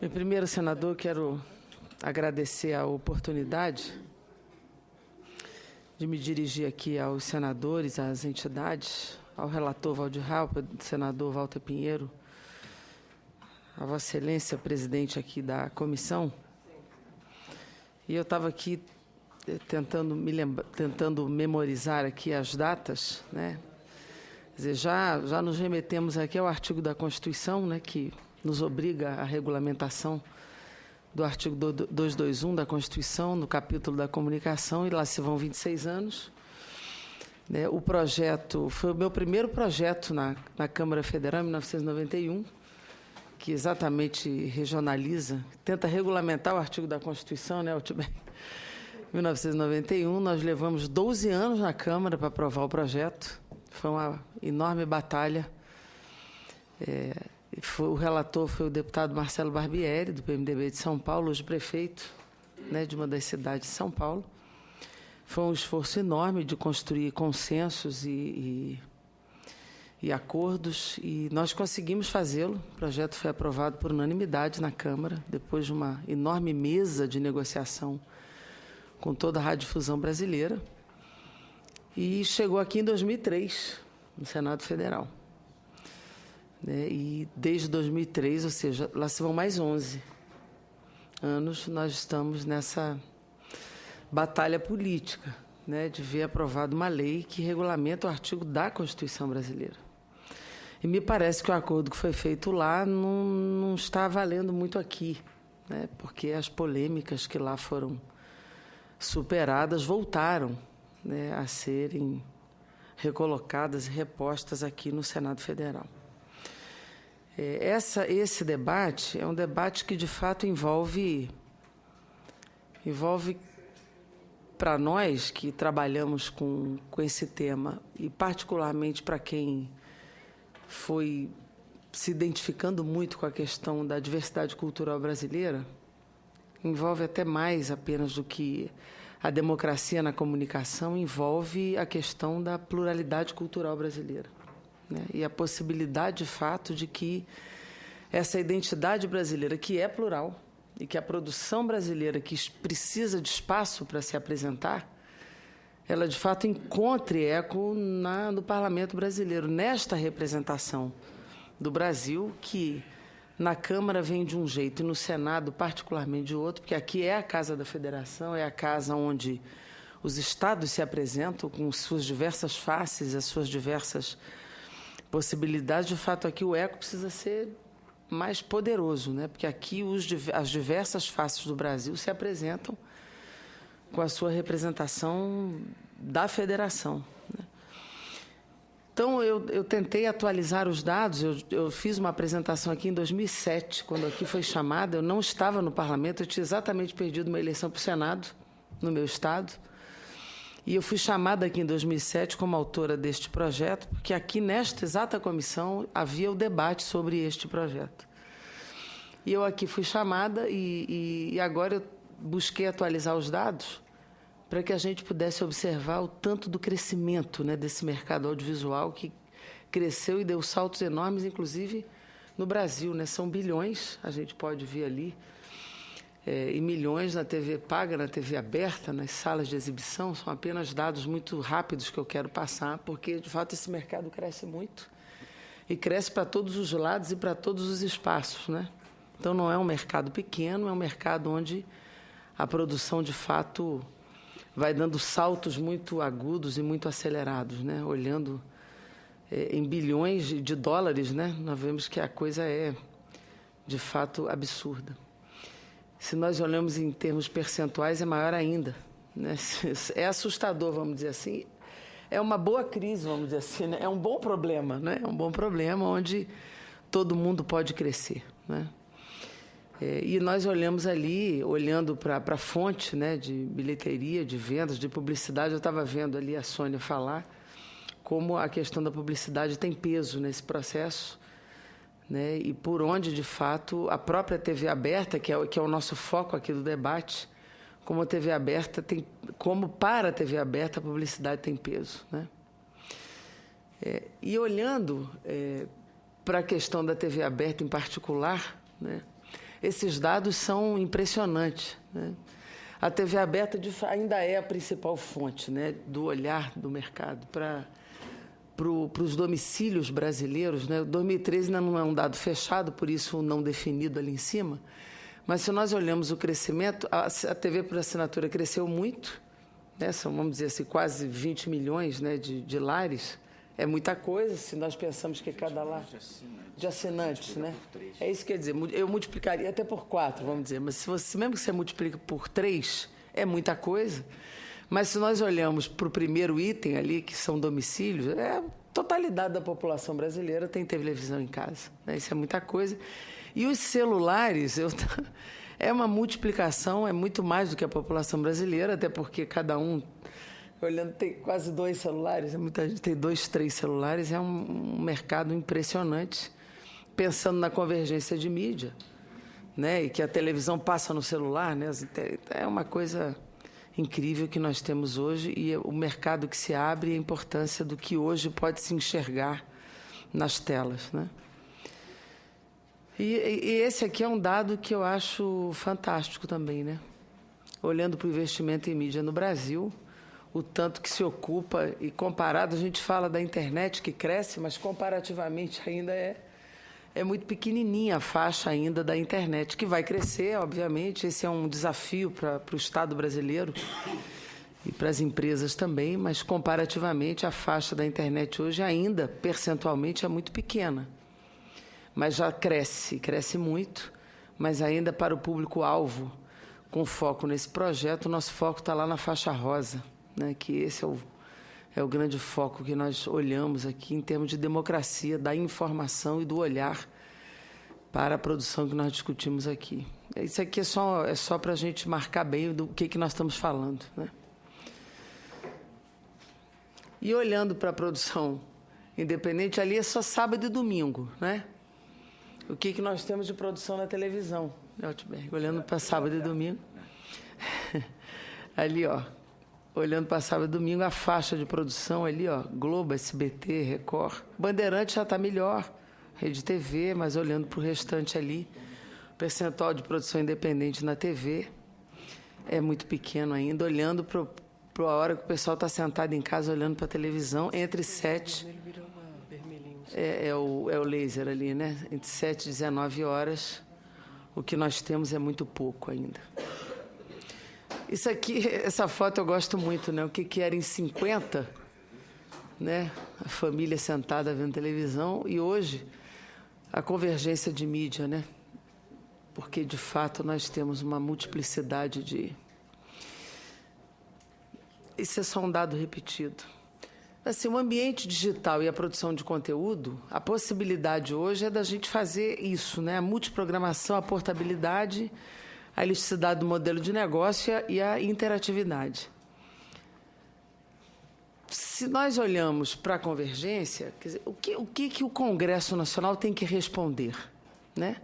Bem, primeiro, senador, quero agradecer a oportunidade de me dirigir aqui aos senadores, às entidades, ao relator Valdir Raupp, senador Walter Pinheiro, a Vossa Excelência, presidente aqui da comissão. E eu estava aqui tentando memorizar aqui as datas, né? Quer dizer, já nos remetemos aqui ao artigo da Constituição, né, que nos obriga à regulamentação do artigo 221 da Constituição, no capítulo da comunicação, e lá se vão 26 anos. O projeto foi o meu primeiro projeto na Câmara Federal, em 1991, que exatamente regionaliza, tenta regulamentar o artigo da Constituição, né, Em 1991, nós levamos 12 anos na Câmara para aprovar o projeto. Foi uma enorme batalha. O relator foi o deputado Marcelo Barbieri, do PMDB de São Paulo, hoje prefeito, né, de uma das cidades de São Paulo. Foi um esforço enorme de construir consensos e acordos, e nós conseguimos fazê-lo. O projeto foi aprovado por unanimidade na Câmara, depois de uma enorme mesa de negociação com toda a radiodifusão brasileira, e chegou aqui em 2003, no Senado Federal. E desde 2003, ou seja, lá se vão mais 11 anos, nós estamos nessa batalha política, né, de ver aprovada uma lei que regulamenta o artigo da Constituição brasileira. E me parece que o acordo que foi feito lá não está valendo muito aqui, né, porque as polêmicas que lá foram superadas voltaram, né, a serem recolocadas e repostas aqui no Senado Federal. Esse debate é um debate que, de fato, envolve para nós que trabalhamos com esse tema, e particularmente para quem foi se identificando muito com a questão da diversidade cultural brasileira, envolve até mais apenas do que a democracia na comunicação, envolve a questão da pluralidade cultural brasileira, né? E a possibilidade, de fato, de que essa identidade brasileira, que é plural, e que a produção brasileira, que precisa de espaço para se apresentar, ela, de fato, encontre eco no Parlamento brasileiro, nesta representação do Brasil, que na Câmara vem de um jeito e no Senado, particularmente, de outro, porque aqui é a Casa da Federação, é a casa onde os estados se apresentam com suas diversas faces, as suas diversas possibilidades. De fato, aqui o eco precisa ser mais poderoso, né? Porque aqui as diversas faces do Brasil se apresentam com a sua representação da federação, né? Então, eu tentei atualizar os dados. Eu fiz uma apresentação aqui em 2007, quando aqui foi chamada. Eu não estava no parlamento, eu tinha exatamente perdido uma eleição para o Senado, no meu estado. E eu fui chamada aqui em 2007 como autora deste projeto, porque aqui nesta exata comissão havia o debate sobre este projeto. E eu aqui fui chamada e agora eu busquei atualizar os dados para que a gente pudesse observar o tanto do crescimento, né, desse mercado audiovisual, que cresceu e deu saltos enormes, inclusive no Brasil, né? São bilhões, a gente pode ver ali, e milhões na TV paga, na TV aberta, nas salas de exibição. São apenas dados muito rápidos que eu quero passar, porque, de fato, esse mercado cresce muito e cresce para todos os lados e para todos os espaços, né? Então, não é um mercado pequeno, é um mercado onde a produção, de fato, vai dando saltos muito agudos e muito acelerados, né? Olhando em bilhões de dólares, né? Nós vemos que a coisa é, de fato, absurda. Se nós olhamos em termos percentuais, é maior ainda, né? É assustador, vamos dizer assim. É uma boa crise, vamos dizer assim, né? É um bom problema, né? É um bom problema onde todo mundo pode crescer, né? E nós olhamos ali, olhando para a fonte, né, de bilheteria, de vendas, de publicidade. Eu estava vendo ali a Sônia falar como a questão da publicidade tem peso nesse processo, né, e por onde, de fato, a própria TV aberta, que é o nosso foco aqui do debate, como a TV aberta como para a TV aberta a publicidade tem peso, né? E olhando para a questão da TV aberta em particular, né, esses dados são impressionantes, né? A TV aberta ainda é a principal fonte, né, do olhar do mercado para os domicílios brasileiros, né? 2013 ainda não é um dado fechado, por isso não definido ali em cima, mas se nós olhamos o crescimento, a TV por assinatura cresceu muito, né? São, vamos dizer assim, quase 20 milhões, né, de lares. É muita coisa, se nós pensamos que cada lar de assinantes, né? É isso que quer dizer, eu multiplicaria até por 4, vamos dizer, mas mesmo que você multiplica por 3, é muita coisa. Mas se nós olhamos para o primeiro item ali, que são domicílios, a totalidade da população brasileira tem televisão em casa, né? Isso é muita coisa. E os celulares, é uma multiplicação, é muito mais do que a população brasileira, até porque cada um... Olhando, tem quase 2 celulares, muita gente tem 2, 3 celulares, é um mercado impressionante, pensando na convergência de mídia, né? E que a televisão passa no celular, né? É uma coisa incrível que nós temos hoje, e o mercado que se abre e a importância do que hoje pode se enxergar nas telas, né? E esse aqui é um dado que eu acho fantástico também, né? Olhando para o investimento em mídia no Brasil, o tanto que se ocupa, e comparado, a gente fala da internet que cresce, mas comparativamente ainda é muito pequenininha a faixa ainda da internet, que vai crescer, obviamente. Esse é um desafio para o Estado brasileiro e para as empresas também, mas comparativamente a faixa da internet hoje ainda, percentualmente, é muito pequena. Mas já cresce muito, mas ainda para o público-alvo, com foco nesse projeto, o nosso foco está lá na faixa rosa, né, que esse é o grande foco que nós olhamos aqui em termos de democracia, da informação e do olhar para a produção que nós discutimos aqui. Isso aqui é só para a gente marcar bem do que nós estamos falando, né? E olhando para a produção independente, ali é só sábado e domingo, né? O que nós temos de produção na televisão, Altberg? Olhando para sábado e domingo. Ali, ó. Olhando para sábado e domingo, a faixa de produção ali, ó, Globo, SBT, Record. Bandeirante já está melhor, Rede TV, mas olhando para o restante ali, o percentual de produção independente na TV é muito pequeno ainda, olhando para a hora que o pessoal está sentado em casa olhando para a televisão, entre 7... É o laser ali, né? Entre 7 e 19 horas, o que nós temos é muito pouco ainda. Isso aqui, essa foto eu gosto muito, né? O que era em 50, né? A família sentada vendo televisão, e hoje a convergência de mídia, né? Porque, de fato, nós temos uma multiplicidade de... Isso é só um dado repetido. Assim, o ambiente digital e a produção de conteúdo, a possibilidade hoje é da gente fazer isso, né? A multiprogramação, a portabilidade, a elasticidade do modelo de negócio e a interatividade. Se nós olhamos para a convergência, quer dizer, o que o Congresso Nacional tem que responder, né?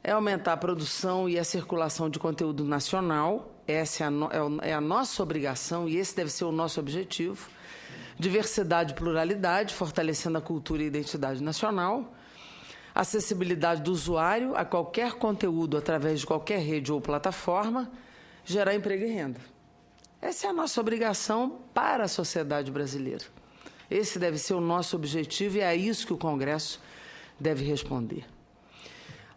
É aumentar a produção e a circulação de conteúdo nacional, essa é a nossa obrigação e esse deve ser o nosso objetivo. Diversidade e pluralidade, fortalecendo a cultura e a identidade nacional. Acessibilidade do usuário a qualquer conteúdo através de qualquer rede ou plataforma, gerar emprego e renda. Essa é a nossa obrigação para a sociedade brasileira. Esse deve ser o nosso objetivo e é a isso que o Congresso deve responder.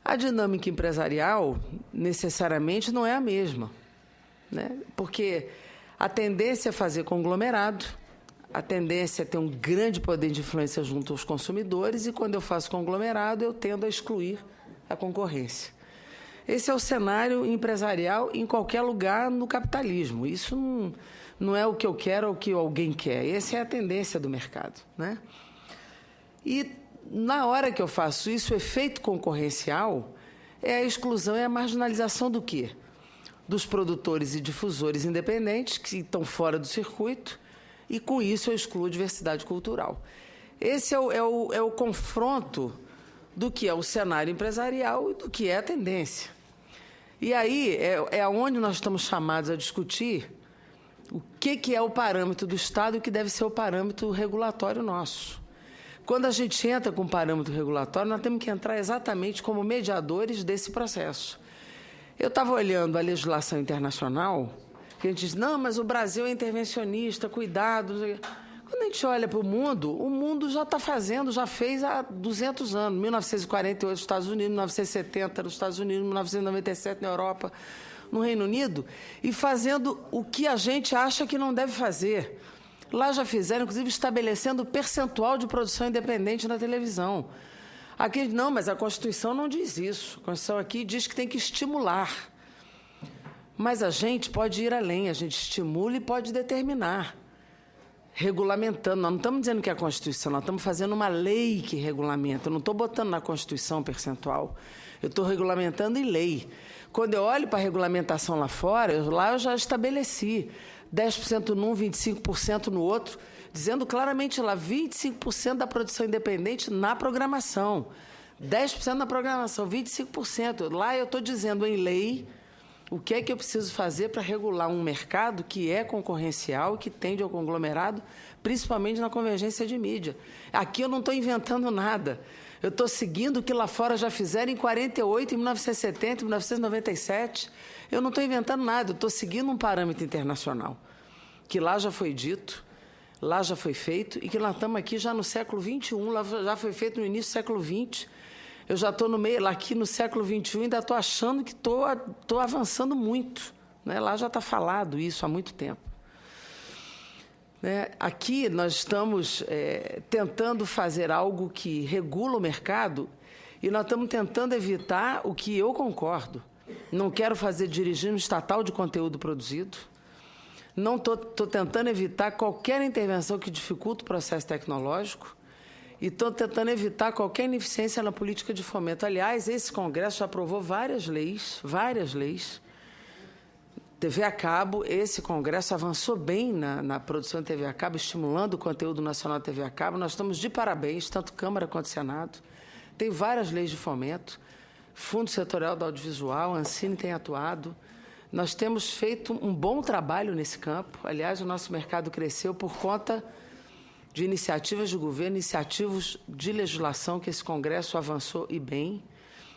A dinâmica empresarial, necessariamente, não é a mesma, né? Porque a tendência é fazer conglomerado, a tendência é ter um grande poder de influência junto aos consumidores e, quando eu faço conglomerado, eu tendo a excluir a concorrência. Esse é o cenário empresarial em qualquer lugar no capitalismo. Isso não é o que eu quero ou o que alguém quer. Essa é a tendência do mercado, né? E, na hora que eu faço isso, o efeito concorrencial é a exclusão e a marginalização do quê? Dos produtores e difusores independentes que estão fora do circuito, e, com isso, eu excluo a diversidade cultural. Esse é o confronto do que é o cenário empresarial e do que é a tendência. E aí é onde nós estamos chamados a discutir o que é o parâmetro do Estado e o que deve ser o parâmetro regulatório nosso. Quando a gente entra com parâmetro regulatório, nós temos que entrar exatamente como mediadores desse processo. Eu estava olhando a legislação internacional, que a gente diz, não, mas o Brasil é intervencionista, cuidado. Quando a gente olha para o mundo já está fazendo, já fez há 200 anos. 1948 nos Estados Unidos, 1970 nos Estados Unidos, 1997 na Europa, no Reino Unido, e fazendo o que a gente acha que não deve fazer. Lá já fizeram, inclusive, estabelecendo o percentual de produção independente na televisão. Aqui, não, mas a Constituição não diz isso. A Constituição aqui diz que tem que estimular. Mas a gente pode ir além, a gente estimula e pode determinar, regulamentando. Nós não estamos dizendo que é a Constituição, nós estamos fazendo uma lei que regulamenta. Eu não estou botando na Constituição percentual, eu estou regulamentando em lei. Quando eu olho para a regulamentação lá fora, lá eu já estabeleci 10% num, 25% no outro, dizendo claramente lá, 25% da produção independente na programação, 10% na programação, 25%. Lá eu estou dizendo em lei o que é que eu preciso fazer para regular um mercado que é concorrencial, que tende ao conglomerado, principalmente na convergência de mídia. Aqui eu não estou inventando nada. Eu estou seguindo o que lá fora já fizeram em 48, em 1970, em 1997. Eu não estou inventando nada, eu estou seguindo um parâmetro internacional, que lá já foi dito, lá já foi feito, e que nós estamos aqui já no século XXI, lá já foi feito no início do século XX. Eu já estou no meio, lá aqui no século XXI, ainda estou achando que estou avançando muito, né? Lá já está falado isso há muito tempo. Aqui nós estamos tentando fazer algo que regula o mercado e nós estamos tentando evitar o que eu concordo. Não quero fazer dirigismo estatal de conteúdo produzido. Não estou tentando evitar qualquer intervenção que dificulte o processo tecnológico e estou tentando evitar qualquer ineficiência na política de fomento. Aliás, esse Congresso já aprovou várias leis. TV a cabo, esse Congresso avançou bem na produção de TV a cabo, estimulando o conteúdo nacional da TV a cabo. Nós estamos de parabéns, tanto Câmara quanto Senado. Tem várias leis de fomento, Fundo Setorial do Audiovisual, a Ancine tem atuado. Nós temos feito um bom trabalho nesse campo. Aliás, o nosso mercado cresceu por conta de iniciativas de governo, iniciativas de legislação que esse Congresso avançou e bem.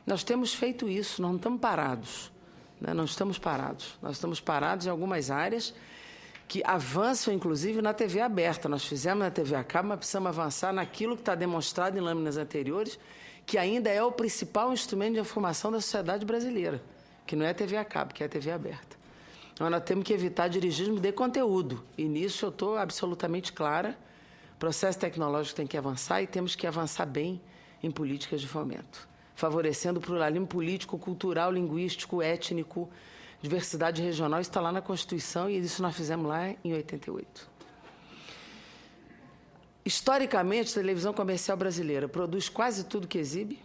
Nós temos feito isso, nós não estamos parados. Não estamos parados. Nós estamos parados em algumas áreas que avançam, inclusive, na TV aberta. Nós fizemos na TV a cabo, mas precisamos avançar naquilo que está demonstrado em lâminas anteriores, que ainda é o principal instrumento de informação da sociedade brasileira, que não é a TV a cabo, que é a TV aberta. Então, nós temos que evitar dirigismo de conteúdo. E nisso eu estou absolutamente clara. O processo tecnológico tem que avançar e temos que avançar bem em políticas de fomento, favorecendo o pluralismo político, cultural, linguístico, étnico, diversidade regional. Isso está lá na Constituição e isso nós fizemos lá em 88. Historicamente, a televisão comercial brasileira produz quase tudo que exibe,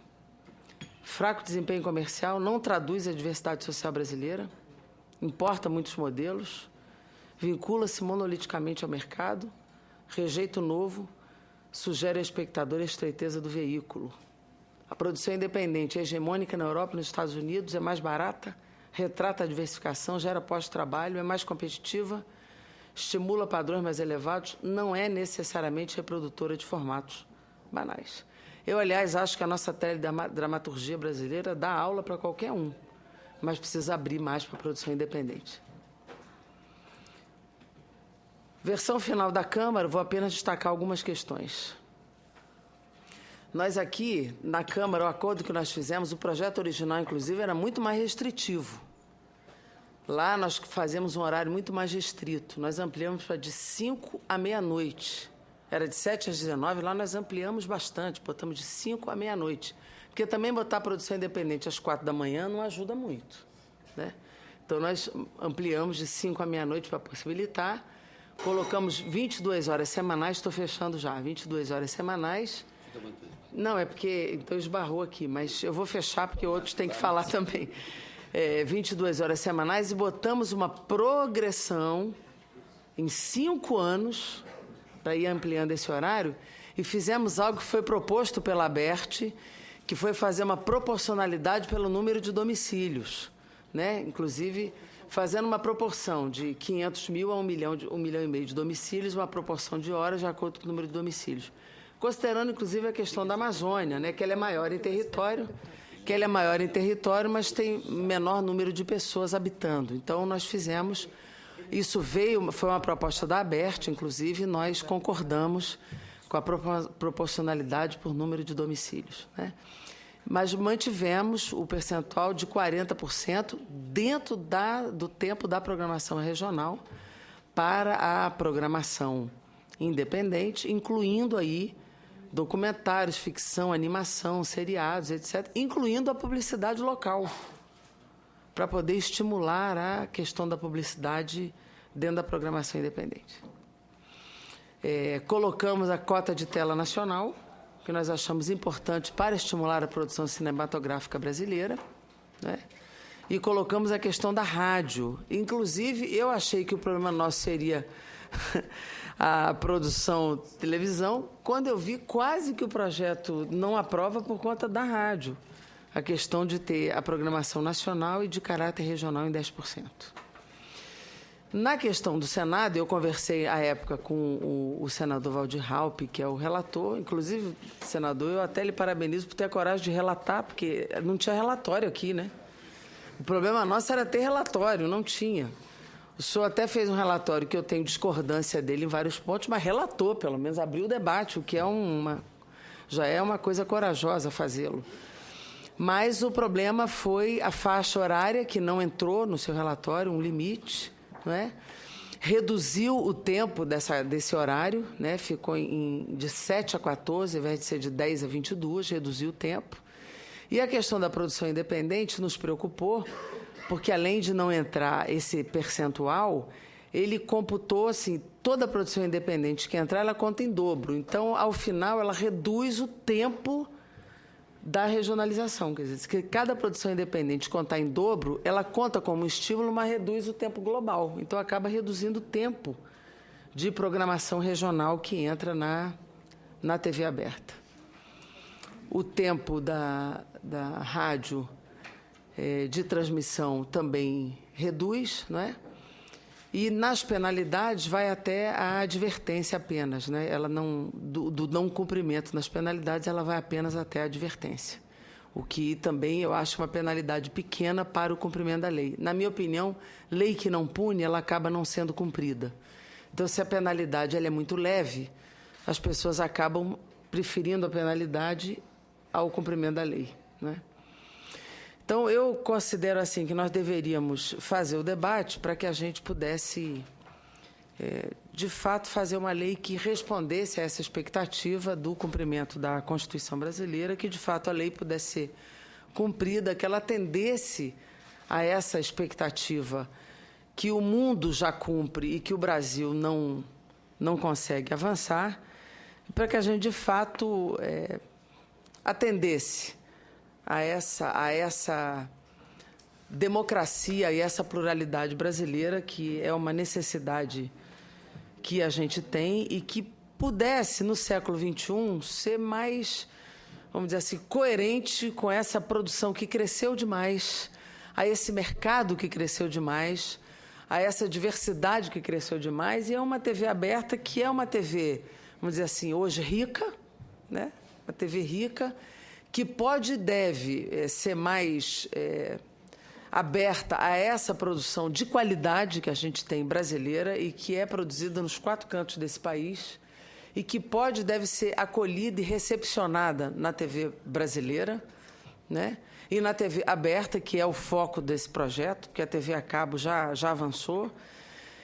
fraco desempenho comercial, não traduz a diversidade social brasileira, importa muitos modelos, vincula-se monoliticamente ao mercado, rejeita o novo, sugere ao espectador a estreiteza do veículo. A produção independente é hegemônica na Europa e nos Estados Unidos, é mais barata, retrata a diversificação, gera pós-trabalho, é mais competitiva, estimula padrões mais elevados, não é necessariamente reprodutora de formatos banais. Eu, aliás, acho que a nossa teledramaturgia brasileira dá aula para qualquer um, mas precisa abrir mais para a produção independente. Versão final da Câmara, vou apenas destacar algumas questões. Nós aqui, na Câmara, o acordo que nós fizemos, o projeto original, inclusive, era muito mais restritivo. Lá nós fazemos um horário muito mais restrito. Nós ampliamos para de 5 à meia-noite. Era de 7 às 19, lá nós ampliamos bastante, botamos de 5 à meia-noite. Porque também botar a produção independente às 4 da manhã não ajuda muito, né? Então, nós ampliamos de 5 à meia-noite para possibilitar. Colocamos 22 horas semanais, estou fechando já, 22 horas semanais. Não, é porque então esbarrou aqui, mas eu vou fechar porque outros têm que falar também. 22 horas semanais e botamos uma progressão em 5 anos para ir ampliando esse horário e fizemos algo que foi proposto pela ABERT, que foi fazer uma proporcionalidade pelo número de domicílios, né? Inclusive fazendo uma proporção de 500 mil a 1 milhão e meio de domicílios, uma proporção de horas de acordo com o número de domicílios. considerando, inclusive, a questão da Amazônia, né, que ela é maior em território, mas tem menor número de pessoas habitando. Então, nós fizemos... Isso foi uma proposta da ABERT, inclusive, e nós concordamos com a proporcionalidade por número de domicílios, né? Mas mantivemos o percentual de 40% dentro do tempo da programação regional para a programação independente, incluindo aí documentários, ficção, animação, seriados, etc., incluindo a publicidade local, para poder estimular a questão da publicidade dentro da programação independente. Colocamos a cota de tela nacional, que nós achamos importante para estimular a produção cinematográfica brasileira, né? E colocamos a questão da rádio. Inclusive, eu achei que o problema nosso seria a produção de televisão, quando eu vi quase que o projeto não aprova por conta da rádio. A questão de ter a programação nacional e de caráter regional em 10%. Na questão do Senado, eu conversei, à época, com o senador Valdir Raupp, que é o relator. Inclusive, senador, eu até lhe parabenizo por ter a coragem de relatar, porque não tinha relatório aqui, né? O problema nosso era ter relatório, não tinha. O senhor até fez um relatório que eu tenho discordância dele em vários pontos, mas relatou, pelo menos abriu o debate, o que já é uma coisa corajosa fazê-lo. Mas o problema foi a faixa horária, que não entrou no seu relatório, um limite, não é? Reduziu o tempo desse horário, né? Ficou de 7 a 14, ao invés de ser de 10 a 22, reduziu o tempo. E a questão da produção independente nos preocupou, porque além de não entrar esse percentual, ele computou, assim, toda a produção independente que entrar, ela conta em dobro. Então, ao final, ela reduz o tempo da regionalização. Quer dizer, se cada produção independente contar em dobro, ela conta como estímulo, mas reduz o tempo global. Então, acaba reduzindo o tempo de programação regional que entra na TV aberta. O tempo da rádio de transmissão também reduz, não é? E nas penalidades vai até a advertência apenas, né? Ela do não cumprimento nas penalidades, ela vai apenas até a advertência. O que também eu acho uma penalidade pequena para o cumprimento da lei. Na minha opinião, lei que não pune, ela acaba não sendo cumprida. Então, se a penalidade ela é muito leve, as pessoas acabam preferindo a penalidade ao cumprimento da lei, né? Então, eu considero assim que nós deveríamos fazer o debate para que a gente pudesse, de fato, fazer uma lei que respondesse a essa expectativa do cumprimento da Constituição brasileira, que, de fato, a lei pudesse ser cumprida, que ela atendesse a essa expectativa que o mundo já cumpre e que o Brasil não consegue avançar, para que a gente, de fato, atendesse a essa democracia e essa pluralidade brasileira, que é uma necessidade que a gente tem e que pudesse, no século XXI, ser mais, vamos dizer assim, coerente com essa produção que cresceu demais, a esse mercado que cresceu demais, a essa diversidade que cresceu demais, e é uma TV aberta que é uma TV, vamos dizer assim, hoje rica, né? Uma TV rica, que pode e deve ser mais aberta a essa produção de qualidade que a gente tem brasileira e que é produzida nos 4 cantos desse país e que pode e deve ser acolhida e recepcionada na TV brasileira, né? E na TV aberta, que é o foco desse projeto, porque a TV a cabo já avançou.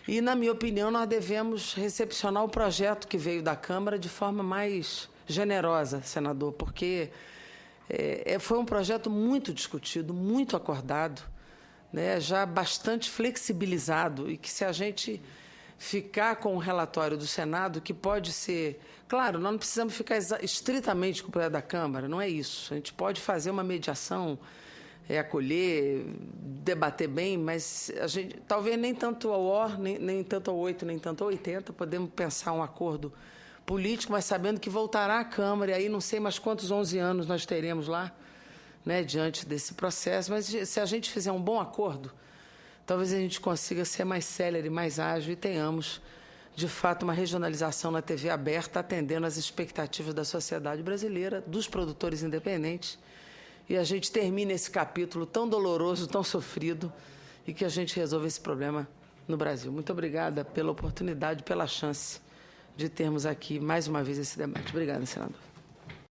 E, na minha opinião, nós devemos recepcionar o projeto que veio da Câmara de forma mais generosa, senador, porque foi um projeto muito discutido, muito acordado, né, já bastante flexibilizado, e que, se a gente ficar com o relatório do Senado, que pode ser... Claro, nós não precisamos ficar estritamente com o projeto da Câmara, não é isso. A gente pode fazer uma mediação, acolher, debater bem, mas a gente, talvez nem tanto ao OR, nem tanto ao 8, nem tanto ao 80, podemos pensar um acordo político, mas sabendo que voltará à Câmara, e aí não sei mais quantos 11 anos nós teremos lá, né, diante desse processo. Mas se a gente fizer um bom acordo, talvez a gente consiga ser mais célere, mais ágil e tenhamos, de fato, uma regionalização na TV aberta, atendendo às expectativas da sociedade brasileira, dos produtores independentes, e a gente termine esse capítulo tão doloroso, tão sofrido, e que a gente resolva esse problema no Brasil. Muito obrigada pela oportunidade, pela chance de termos aqui mais uma vez esse debate. Obrigada, senador.